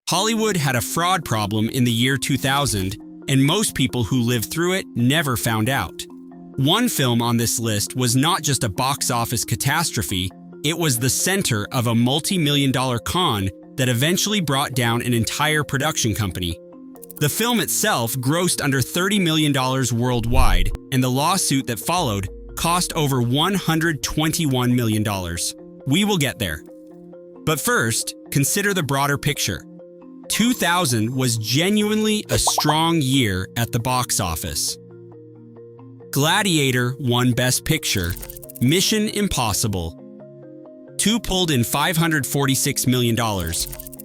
Hollywood had a fraud problem in the year 2000, and most people who lived through it never found out. One film on this list was not just a box office catastrophe, it was the center of a multi-million-dollar con that eventually brought down an entire production company. The film itself grossed under $30 million worldwide, and the lawsuit that followed cost over $121 million. We will get there. But first, consider the broader picture. 2000 was genuinely a strong year at the box office. Gladiator won Best Picture. Mission Impossible 2 pulled in $546 million.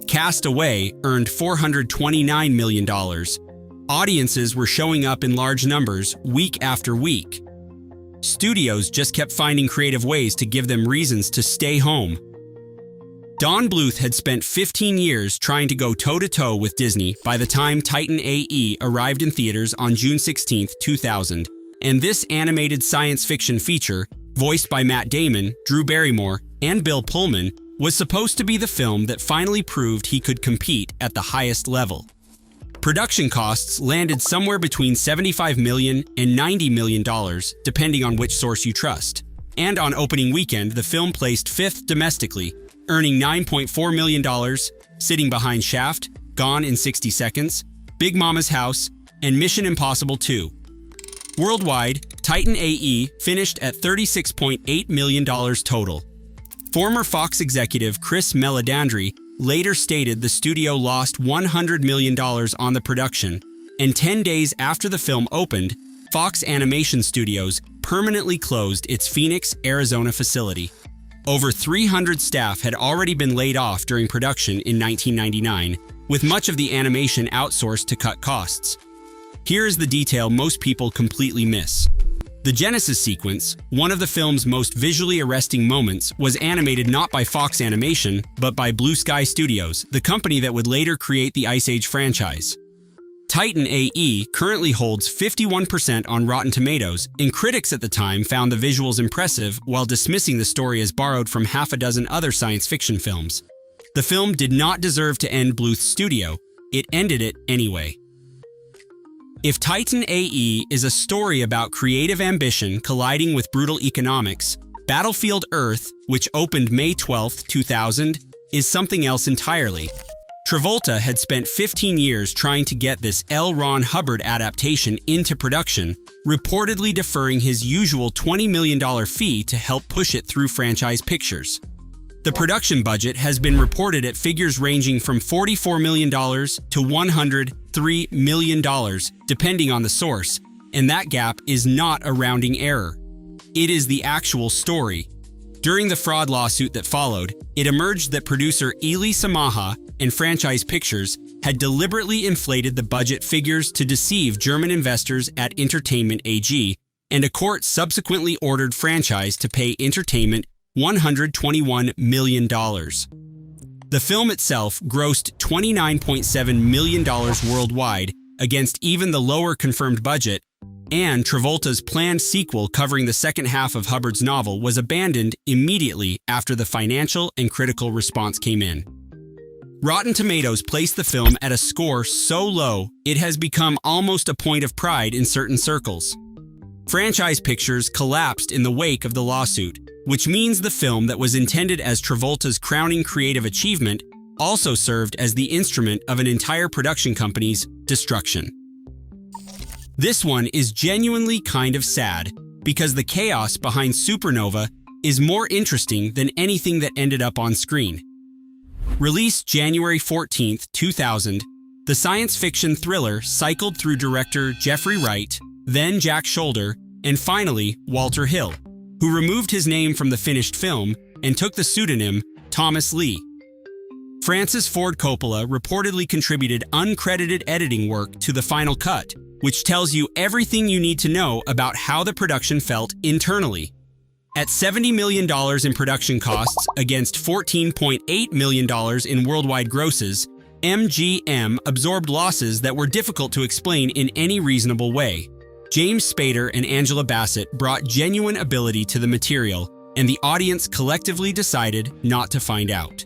Cast Away earned $429 million. Audiences were showing up in large numbers week after week. Studios just kept finding creative ways to give them reasons to stay home. Don Bluth had spent 15 years trying to go toe-to-toe with Disney by the time Titan AE arrived in theaters on June 16, 2000, and this animated science fiction feature, voiced by Matt Damon, Drew Barrymore, and Bill Pullman, was supposed to be the film that finally proved he could compete at the highest level. Production costs landed somewhere between $75 million and $90 million, depending on which source you trust. And on opening weekend, the film placed 5th domestically, earning $9.4 million, sitting behind Shaft, Gone in 60 Seconds, Big Mama's House, and Mission Impossible 2. Worldwide, Titan AE finished at $36.8 million total. Former Fox executive Chris Meledandri later stated the studio lost $100 million on the production, and 10 days after the film opened, Fox Animation Studios permanently closed its Phoenix, Arizona facility. Over 300 staff had already been laid off during production in 1999, with much of the animation outsourced to cut costs. Here is the detail most people completely miss. The Genesis sequence, one of the film's most visually arresting moments, was animated not by Fox Animation, but by Blue Sky Studios, the company that would later create the Ice Age franchise. Titan AE currently holds 51% on Rotten Tomatoes, and critics at the time found the visuals impressive while dismissing the story as borrowed from half a dozen other science fiction films. The film did not deserve to end Bluth's studio. It ended it anyway. If Titan AE is a story about creative ambition colliding with brutal economics, Battlefield Earth, which opened May 12, 2000, is something else entirely. Travolta had spent 15 years trying to get this L. Ron Hubbard adaptation into production, reportedly deferring his usual $20 million fee to help push it through Franchise Pictures. The production budget has been reported at figures ranging from $44 million to $103 million, depending on the source, and that gap is not a rounding error. It is the actual story. During the fraud lawsuit that followed, it emerged that producer Eli Samaha and Franchise Pictures had deliberately inflated the budget figures to deceive German investors at Entertainment AG, and a court subsequently ordered Franchise to pay Entertainment $121 million. The film itself grossed $29.7 million worldwide against even the lower confirmed budget, and Travolta's planned sequel covering the second half of Hubbard's novel was abandoned immediately after the financial and critical response came in. Rotten Tomatoes placed the film at a score so low it has become almost a point of pride in certain circles. Franchise Pictures collapsed in the wake of the lawsuit, which means the film that was intended as Travolta's crowning creative achievement also served as the instrument of an entire production company's destruction. This one is genuinely kind of sad, because the chaos behind Supernova is more interesting than anything that ended up on screen. Released January 14, 2000, the science fiction thriller cycled through director Jeffrey Wright, then Jack Sholder, and finally Walter Hill, who removed his name from the finished film and took the pseudonym Thomas Lee. Francis Ford Coppola reportedly contributed uncredited editing work to the final cut, which tells you everything you need to know about how the production felt internally. At $70 million in production costs against $14.8 million in worldwide grosses, MGM absorbed losses that were difficult to explain in any reasonable way. James Spader and Angela Bassett brought genuine ability to the material, and the audience collectively decided not to find out.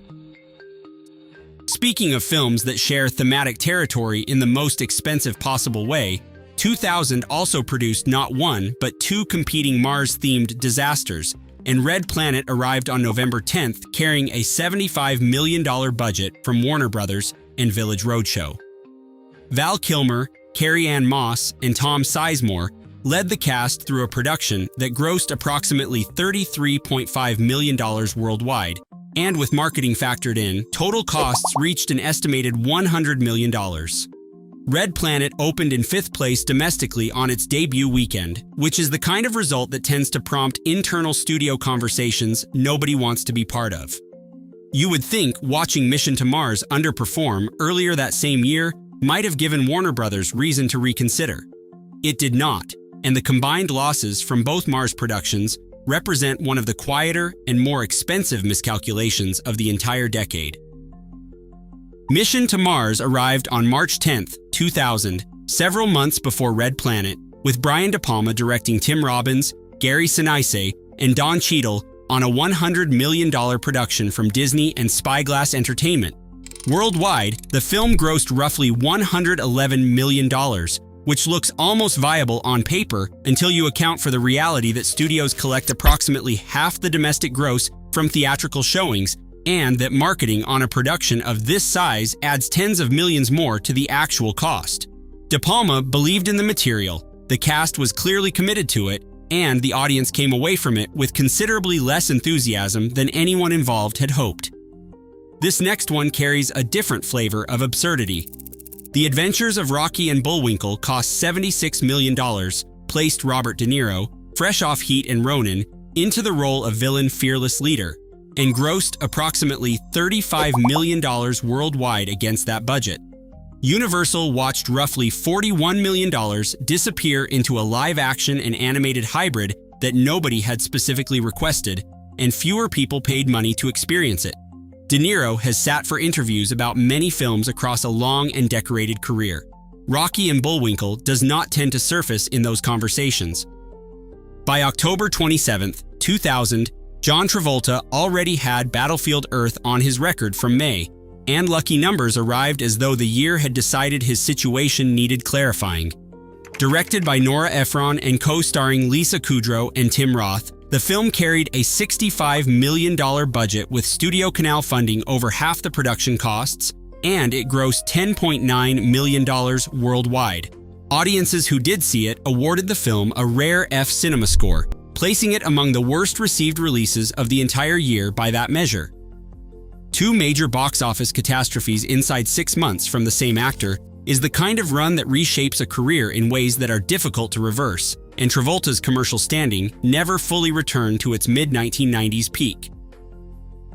Speaking of films that share thematic territory in the most expensive possible way, 2000 also produced not one, but two competing Mars-themed disasters, and Red Planet arrived on November 10th carrying a $75 million budget from Warner Brothers and Village Roadshow. Val Kilmer, Carrie-Anne Moss, and Tom Sizemore led the cast through a production that grossed approximately $33.5 million worldwide, and with marketing factored in, total costs reached an estimated $100 million. Red Planet opened in 5th place domestically on its debut weekend, which is the kind of result that tends to prompt internal studio conversations nobody wants to be part of. You would think watching Mission to Mars underperform earlier that same year might have given Warner Brothers reason to reconsider. It did not, and the combined losses from both Mars productions represent one of the quieter and more expensive miscalculations of the entire decade. Mission to Mars arrived on March 10, 2000, several months before Red Planet, with Brian De Palma directing Tim Robbins, Gary Sinise, and Don Cheadle on a $100 million production from Disney and Spyglass Entertainment. Worldwide, the film grossed roughly $111 million, which looks almost viable on paper until you account for the reality that studios collect approximately half the domestic gross from theatrical showings, and that marketing on a production of this size adds tens of millions more to the actual cost. De Palma believed in the material, the cast was clearly committed to it, and the audience came away from it with considerably less enthusiasm than anyone involved had hoped. This next one carries a different flavor of absurdity. The Adventures of Rocky and Bullwinkle cost $76 million, placed Robert De Niro, fresh off Heat and Ronin, into the role of villain fearless leader, and grossed approximately $35 million worldwide against that budget. Universal watched roughly $41 million disappear into a live-action and animated hybrid that nobody had specifically requested, and fewer people paid money to experience it. De Niro has sat for interviews about many films across a long and decorated career. Rocky and Bullwinkle does not tend to surface in those conversations. By October 27, 2000, John Travolta already had Battlefield Earth on his record from May, and lucky numbers arrived as though the year had decided his situation needed clarifying. Directed by Nora Ephron and co-starring Lisa Kudrow and Tim Roth, the film carried a $65 million budget with Studio Canal funding over half the production costs, and it grossed $10.9 million worldwide. Audiences who did see it awarded the film a rare F cinema score, placing it among the worst-received releases of the entire year by that measure. Two major box office catastrophes inside 6 months from the same actor is the kind of run that reshapes a career in ways that are difficult to reverse, and Travolta's commercial standing never fully returned to its mid-1990s peak.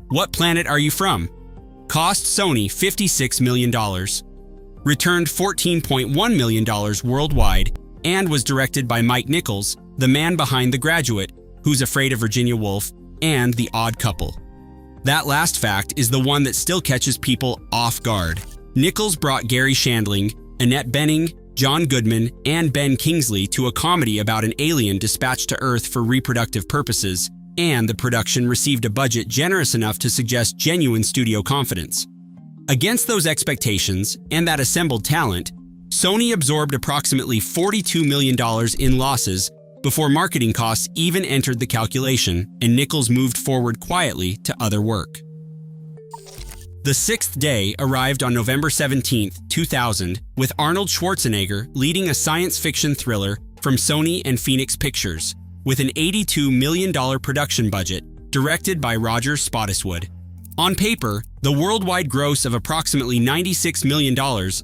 What Planet Are You From? Cost Sony $56 million, returned $14.1 million worldwide, and was directed by Mike Nichols, the man behind The Graduate, Who's Afraid of Virginia Woolf, and The Odd Couple. That last fact is the one that still catches people off guard. Nichols brought Gary Shandling, Annette Bening, John Goodman, and Ben Kingsley to a comedy about an alien dispatched to Earth for reproductive purposes, and the production received a budget generous enough to suggest genuine studio confidence. Against those expectations and that assembled talent, Sony absorbed approximately $42 million in losses before marketing costs even entered the calculation, and Nichols moved forward quietly to other work. The Sixth Day arrived on November 17, 2000, with Arnold Schwarzenegger leading a science fiction thriller from Sony and Phoenix Pictures, with an $82 million production budget, directed by Roger Spottiswoode. On paper, the worldwide gross of approximately $96 million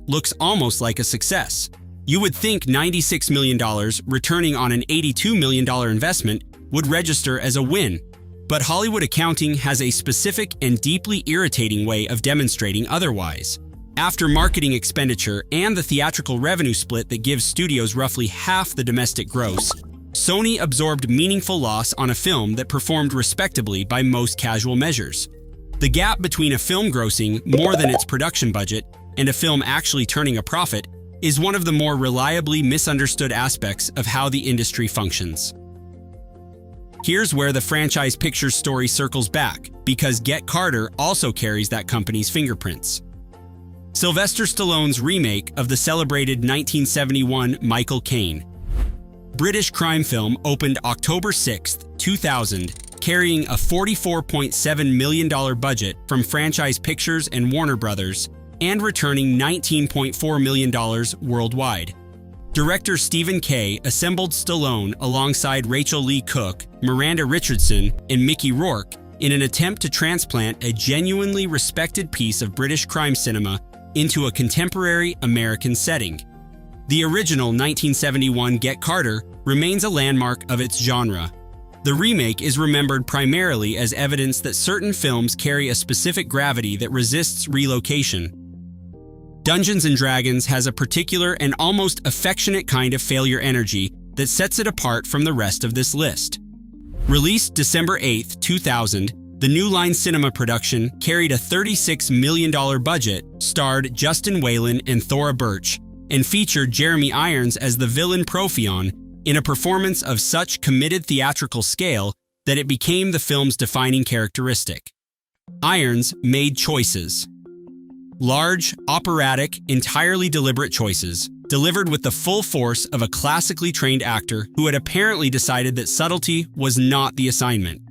looks almost like a success. You would think $96 million returning on an $82 million investment would register as a win, but Hollywood accounting has a specific and deeply irritating way of demonstrating otherwise. After marketing expenditure and the theatrical revenue split that gives studios roughly half the domestic gross, Sony absorbed meaningful loss on a film that performed respectably by most casual measures. The gap between a film grossing more than its production budget and a film actually turning a profit is one of the more reliably misunderstood aspects of how the industry functions. Here's where the franchise picture story circles back, because Get Carter also carries that company's fingerprints. Sylvester Stallone's remake of the celebrated 1971 Michael Caine. British crime film opened October 6, 2000, carrying a $44.7 million budget from Franchise Pictures and Warner Brothers, and returning $19.4 million worldwide. Director Stephen Kay assembled Stallone alongside Rachel Lee Cook, Miranda Richardson, and Mickey Rourke in an attempt to transplant a genuinely respected piece of British crime cinema into a contemporary American setting. The original 1971 Get Carter remains a landmark of its genre. The remake is remembered primarily as evidence that certain films carry a specific gravity that resists relocation. Dungeons & Dragons has a particular and almost affectionate kind of failure energy that sets it apart from the rest of this list. Released December 8, 2000, the New Line Cinema production carried a $36 million budget, starred Justin Whalen and Thora Birch, and featured Jeremy Irons as the villain Profion in a performance of such committed theatrical scale that it became the film's defining characteristic. Irons made choices. Large, operatic, entirely deliberate choices, delivered with the full force of a classically trained actor who had apparently decided that subtlety was not the assignment.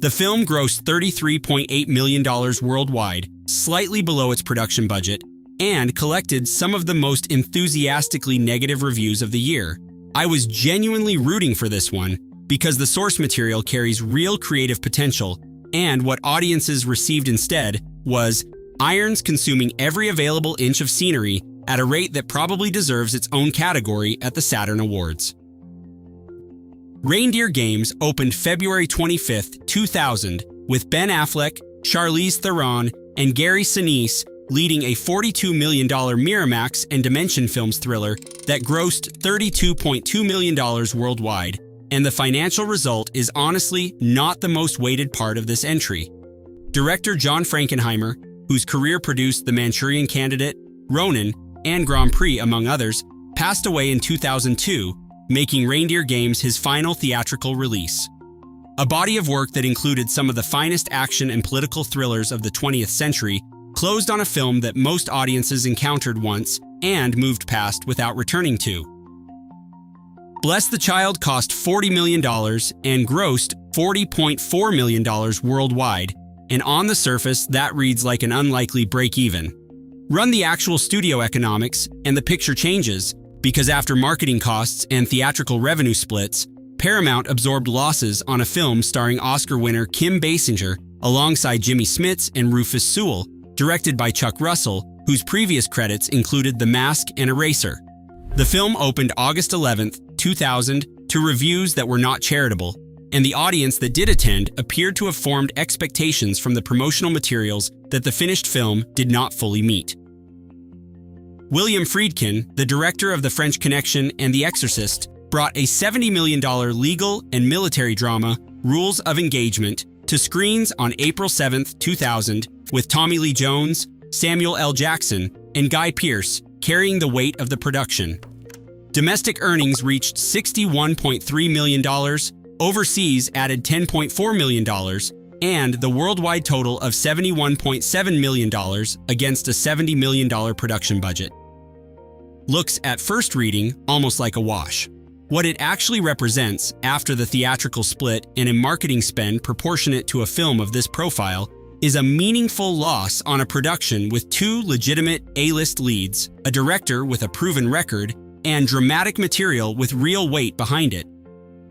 The film grossed $33.8 million worldwide, slightly below its production budget, and collected some of the most enthusiastically negative reviews of the year. I was genuinely rooting for this one because the source material carries real creative potential, and what audiences received instead was Irons consuming every available inch of scenery at a rate that probably deserves its own category at the Saturn Awards. Reindeer Games opened February 25, 2000, with Ben Affleck, Charlize Theron, and Gary Sinise leading a $42 million Miramax and Dimension Films thriller that grossed $32.2 million worldwide, and the financial result is honestly not the most weighted part of this entry. Director John Frankenheimer, whose career produced The Manchurian Candidate, Ronin, and Grand Prix, among others, passed away in 2002, making Reindeer Games his final theatrical release. A body of work that included some of the finest action and political thrillers of the 20th century closed on a film that most audiences encountered once and moved past without returning to. Bless the Child cost $40 million and grossed $40.4 million worldwide, and on the surface, that reads like an unlikely break-even. Run the actual studio economics, and the picture changes, because after marketing costs and theatrical revenue splits, Paramount absorbed losses on a film starring Oscar winner Kim Basinger alongside Jimmy Smits and Rufus Sewell, directed by Chuck Russell, whose previous credits included The Mask and Eraser. The film opened August 11, 2000, to reviews that were not charitable, and the audience that did attend appeared to have formed expectations from the promotional materials that the finished film did not fully meet. William Friedkin, the director of The French Connection and The Exorcist, brought a $70 million legal and military drama, Rules of Engagement, to screens on April 7, 2000, with Tommy Lee Jones, Samuel L. Jackson, and Guy Pearce carrying the weight of the production. Domestic earnings reached $61.3 million, overseas added $10.4 million, and the worldwide total of $71.7 million against a $70 million production budget. Looks at first reading almost like a wash. What it actually represents after the theatrical split and a marketing spend proportionate to a film of this profile is a meaningful loss on a production with two legitimate A-list leads, a director with a proven record, and dramatic material with real weight behind it.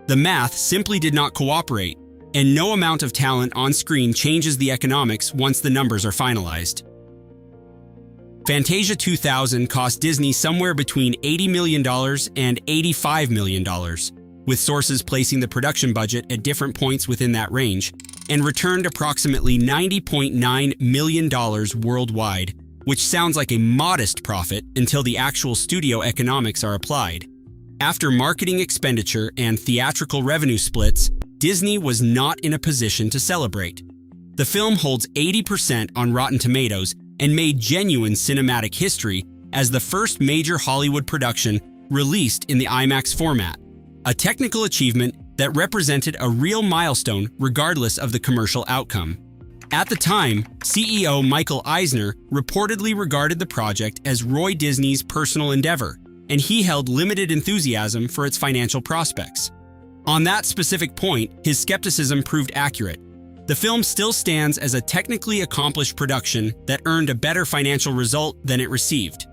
The math simply did not cooperate, and no amount of talent on screen changes the economics once the numbers are finalized. Fantasia 2000 cost Disney somewhere between $80 million and $85 million, with sources placing the production budget at different points within that range, and returned approximately $90.9 million worldwide, which sounds like a modest profit until the actual studio economics are applied. After marketing expenditure and theatrical revenue splits, Disney was not in a position to celebrate. The film holds 80% on Rotten Tomatoes and made genuine cinematic history as the first major Hollywood production released in the IMAX format, a technical achievement that represented a real milestone regardless of the commercial outcome. At the time, CEO Michael Eisner reportedly regarded the project as Roy Disney's personal endeavor, and he held limited enthusiasm for its financial prospects. On that specific point, his skepticism proved accurate. The film still stands as a technically accomplished production that earned a better financial result than it received.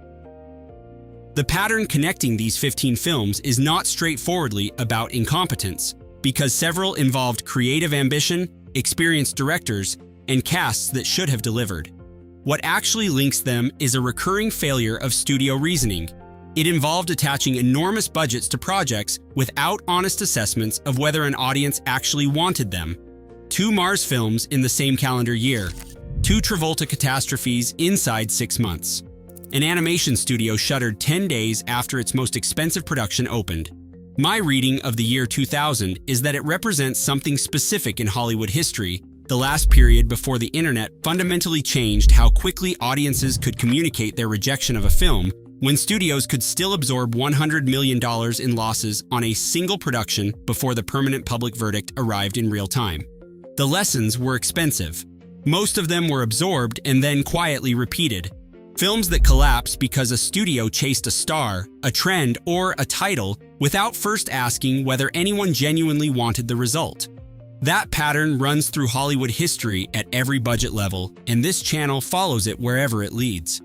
The pattern connecting these 15 films is not straightforwardly about incompetence, because several involved creative ambition, experienced directors, and casts that should have delivered. What actually links them is a recurring failure of studio reasoning. It involved attaching enormous budgets to projects without honest assessments of whether an audience actually wanted them. 2 Mars films in the same calendar year, 2 Travolta catastrophes inside 6 months. An animation studio shuttered 10 days after its most expensive production opened. My reading of the year 2000 is that it represents something specific in Hollywood history, the last period before the internet fundamentally changed how quickly audiences could communicate their rejection of a film, when studios could still absorb $100 million in losses on a single production before the permanent public verdict arrived in real time. The lessons were expensive. Most of them were absorbed and then quietly repeated. Films that collapse because a studio chased a star, a trend, or a title without first asking whether anyone genuinely wanted the result. That pattern runs through Hollywood history at every budget level, and this channel follows it wherever it leads.